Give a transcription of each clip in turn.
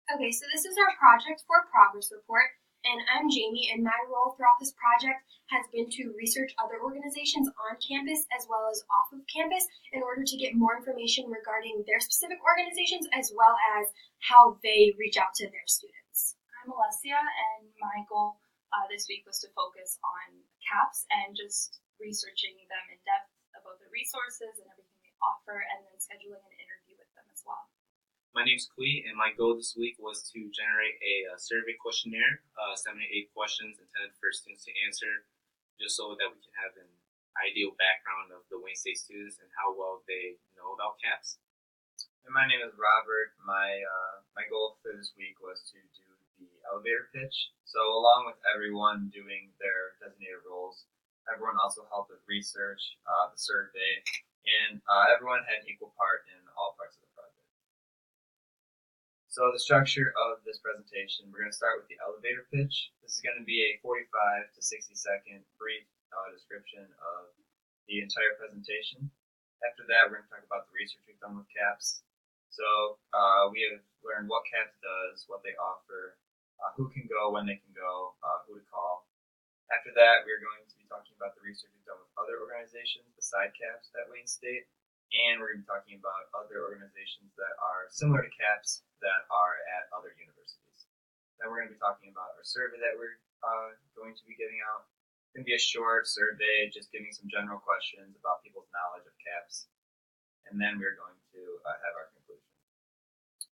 Okay, so this is our project for progress report, and I'm Jamie, and my role throughout this project has been to research other organizations on campus as well as off of campus in order to get more information regarding their specific organizations as well as how they reach out to their students. I'm Alessia, and my goal this week was to focus on CAPS and just researching them in depth about the resources and everything they offer, and then scheduling an interview with them as well. My name's Kui, and my goal this week was to generate a survey questionnaire, 7 to 8 questions intended for students to answer, just so that we can have an ideal background of the Wayne State students and how well they know about CAPS. And my name is Robert. My goal for this week was to do the elevator pitch. So along with everyone doing their designated roles, everyone also helped with research, the survey, and everyone had equal part in all parts of the project. So the structure of this presentation, we're going to start with the elevator pitch. This is going to be a 45 to 60 second brief description of the entire presentation. After that, we're going to talk about the research we've done with CAPS. So we have learned what CAPS does, what they offer, who can go, when they can go, who to call. After that, we're going to be talking about the research we've done with other organizations beside CAPS at Wayne State. And we're going to be talking about other organizations that are similar to CAPS that are at other universities. Then we're going to be talking about our survey that we're going to be giving out. It's going to be a short survey, just giving some general questions about people's knowledge of CAPS. And then we're going to have our conclusion.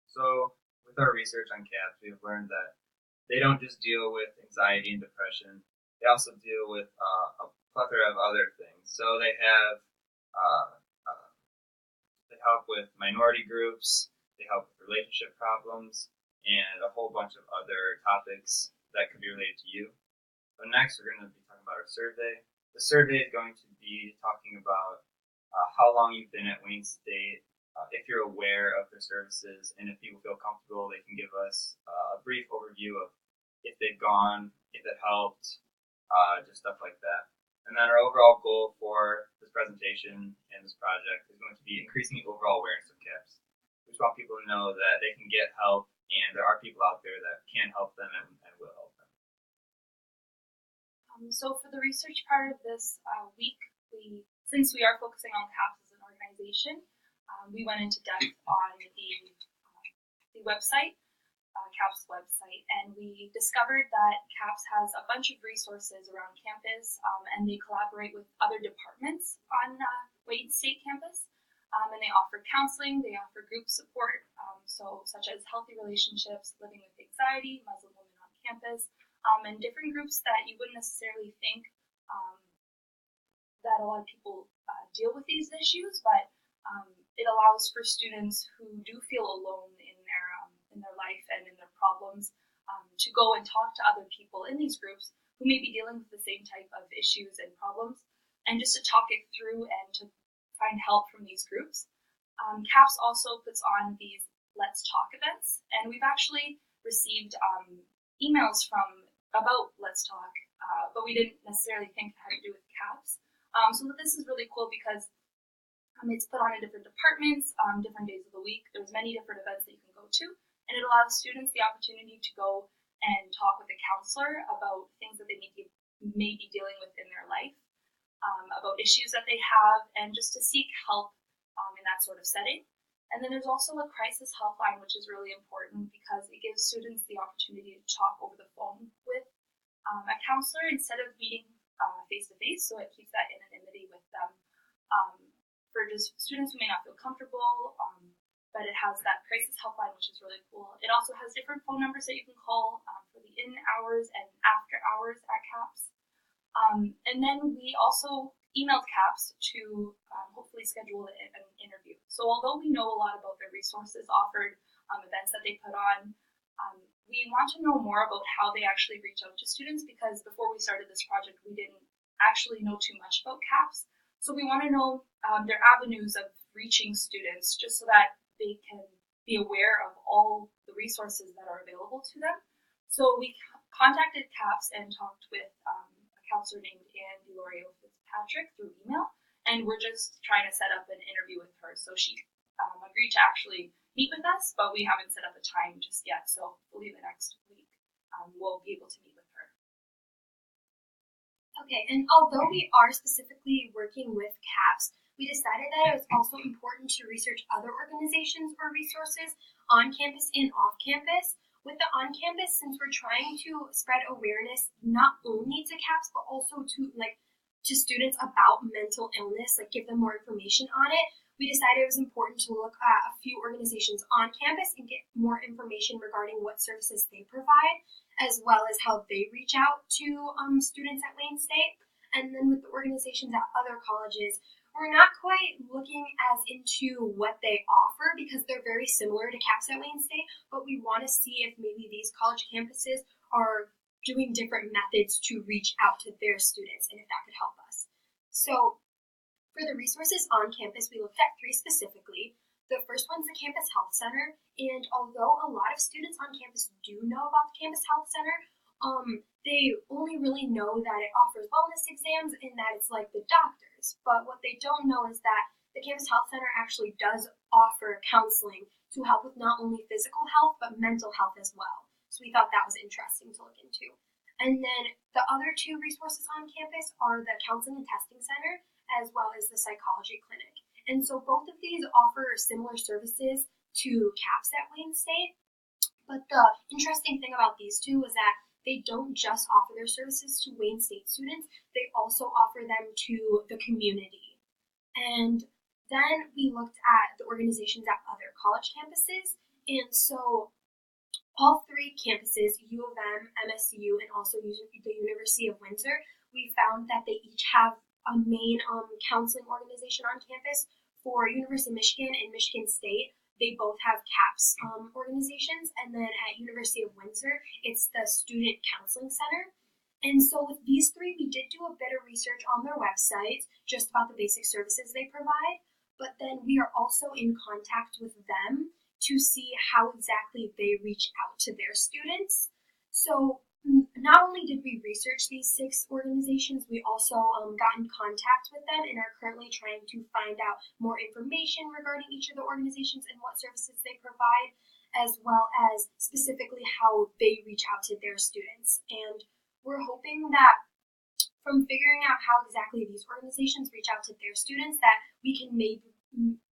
So with our research on CAPS, we have learned that they don't just deal with anxiety and depression. They also deal with a plethora of other things. So they have help with minority groups, they help with relationship problems, and a whole bunch of other topics that could be related to you. So next, we're going to be talking about our survey. The survey is going to be talking about how long you've been at Wayne State, if you're aware of their services, and if people feel comfortable, they can give us a brief overview of if they've gone, if it helped, just stuff like that. And then our overall goal for this presentation and this project is going to be increasing the overall awareness of CAPS. We just want people to know that they can get help, and there are people out there that can help them and will help them. So for the research part of this week, since we are focusing on CAPS as an organization, we went into depth on the website, CAPS website, and we discovered that CAPS has a bunch of resources around campus, and they collaborate with other departments on Wayne State campus, and they offer counseling, they offer group support, such as healthy relationships, living with anxiety, Muslim women on campus, and different groups that you wouldn't necessarily think that a lot of people deal with these issues, but it allows for students who do feel alone in their life and in their problems to go and talk to other people in these groups who may be dealing with the same type of issues and problems, and just to talk it through and to find help from these groups. CAPS also puts on these Let's Talk events, and we've actually received emails about Let's Talk, but we didn't necessarily think it had to do with CAPS. So this is really cool because it's put on in different departments, different days of the week. There's many different events that you can go to, and it allows students the opportunity to go and talk with a counselor about things that they may be dealing with in their life, about issues that they have, and just to seek help in that sort of setting. And then there's also a crisis helpline, which is really important because it gives students the opportunity to talk over the phone with a counselor instead of meeting face-to-face, so it keeps that anonymity with them. For just students who may not feel comfortable, but it has that crisis helpline, which is really cool. It also has different phone numbers that you can call for the in hours and after hours at CAPS. And then we also emailed CAPS to hopefully schedule an interview. So although we know a lot about their resources offered, events that they put on, we want to know more about how they actually reach out to students, because before we started this project, we didn't actually know too much about CAPS. So we want to know their avenues of reaching students, just so that they can be aware of all the resources that are available to them. So we contacted CAPS and talked with a counselor named Anne Fitzpatrick through email, and we're just trying to set up an interview with her. So she agreed to actually meet with us, but we haven't set up a time just yet. So hopefully the next week we'll be able to meet with her. Okay, and although we are specifically working with CAPS, we decided that it was also important to research other organizations or resources on campus and off campus. With the on campus, since we're trying to spread awareness not only to CAPS but also to students about mental illness, give them more information on it, we decided it was important to look at a few organizations on campus and get more information regarding what services they provide, as well as how they reach out to students at Wayne State. And then with the organizations at other colleges, we're not quite looking as into what they offer because they're very similar to CAPS at Wayne State, but we want to see if maybe these college campuses are doing different methods to reach out to their students and if that could help us. So for the resources on campus, we looked at 3 specifically. The first one's the Campus Health Center, and although a lot of students on campus do know about the Campus Health Center, they only really know that it offers wellness exams and that it's like the doctors. But what they don't know is that the Campus Health Center actually does offer counseling to help with not only physical health, but mental health as well. So we thought that was interesting to look into. And then the other 2 resources on campus are the Counseling and Testing Center, as well as the Psychology Clinic. And so both of these offer similar services to CAPS at Wayne State. But the interesting thing about these 2 is that they don't just offer their services to Wayne State students, they also offer them to the community. And then we looked at the organizations at other college campuses, and so all 3 campuses, U of M, MSU, and also the University of Windsor, we found that they each have a main counseling organization on campus. For University of Michigan and Michigan State, they both have CAPS organizations, and then at University of Windsor, it's the Student Counseling Center. And so with these 3, we did do a bit of research on their websites, just about the basic services they provide, but then we are also in contact with them to see how exactly they reach out to their students. So not only did we research these 6 organizations, we also got in contact with them and are currently trying to find out more information regarding each of the organizations and what services they provide, as well as specifically how they reach out to their students. And we're hoping that from figuring out how exactly these organizations reach out to their students, that we can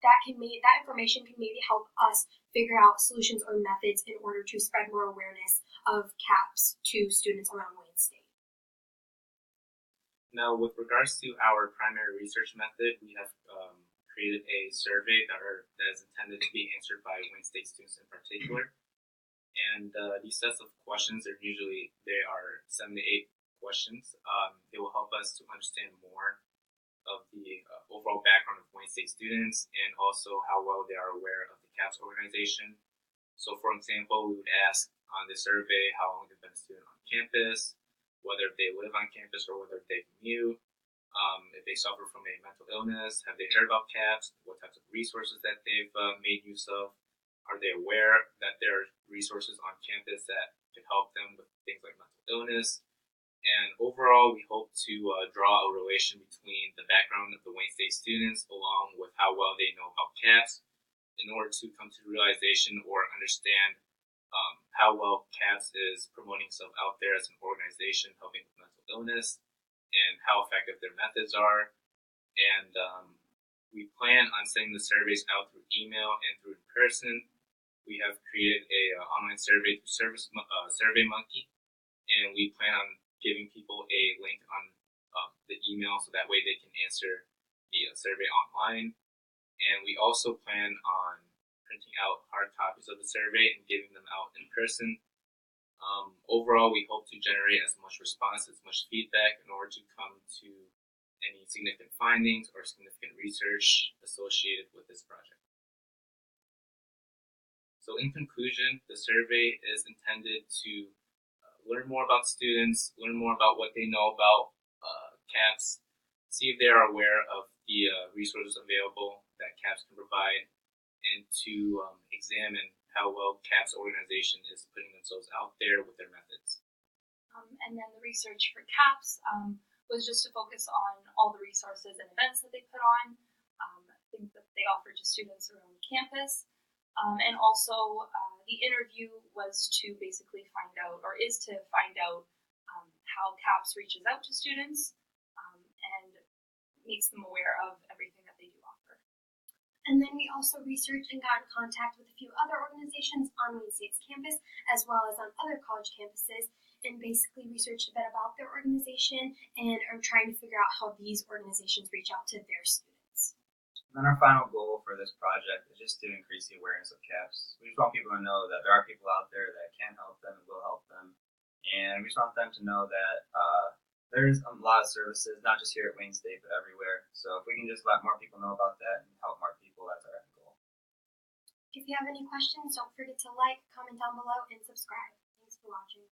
that information can maybe help us figure out solutions or methods in order to spread more awareness of CAPS to students around Wayne State. Now, with regards to our primary research method, we have created a survey that is intended to be answered by Wayne State students in particular. And these sets of questions are 7 to 8 questions. They will help us to understand more of the overall background of Wayne State students and also how well they are aware of the CAPS organization. So for example, we would ask on the survey how long they've been a student on campus, whether they live on campus or whether they commute, if they suffer from a mental illness, have they heard about CAPS, what types of resources that they've made use of, are they aware that there are resources on campus that can help them with things like mental illness. And overall, we hope to draw a relation between the background of the Wayne State students along with how well they know about CAPS in order to come to the realization or understand how well CAPS is promoting itself out there as an organization helping with mental illness and how effective their methods are. And we plan on sending the surveys out through email and through in person. We have created a online survey through SurveyMonkey, and we plan on giving people a link on the email so that way they can answer the survey online. And we also plan on printing out hard copies of the survey and giving them out in person. Overall, we hope to generate as much response, as much feedback in order to come to any significant findings or significant research associated with this project. So in conclusion, the survey is intended to learn more about students, learn more about what they know about CAPS, see if they are aware of the resources available that CAPS can provide, and to examine how well CAPS organization is putting themselves out there with their methods. And then the research for CAPS was just to focus on all the resources and events that they put on, things that they offer to students around campus. And also, the interview was to basically find out, or is to find out, how CAPS reaches out to students and makes them aware of everything that they do offer. And then we also researched and got in contact with a few other organizations on Wayne State's campus, as well as on other college campuses, and basically researched a bit about their organization and are trying to figure out how these organizations reach out to their students. And then our final goal for this project is just to increase the awareness of CAPS. We just want people to know that there are people out there that can help them and will help them. And we just want them to know that there's a lot of services, not just here at Wayne State, but everywhere. So if we can just let more people know about that and help more people, that's our end goal. If you have any questions, don't forget to like, comment down below, and subscribe. Thanks for watching.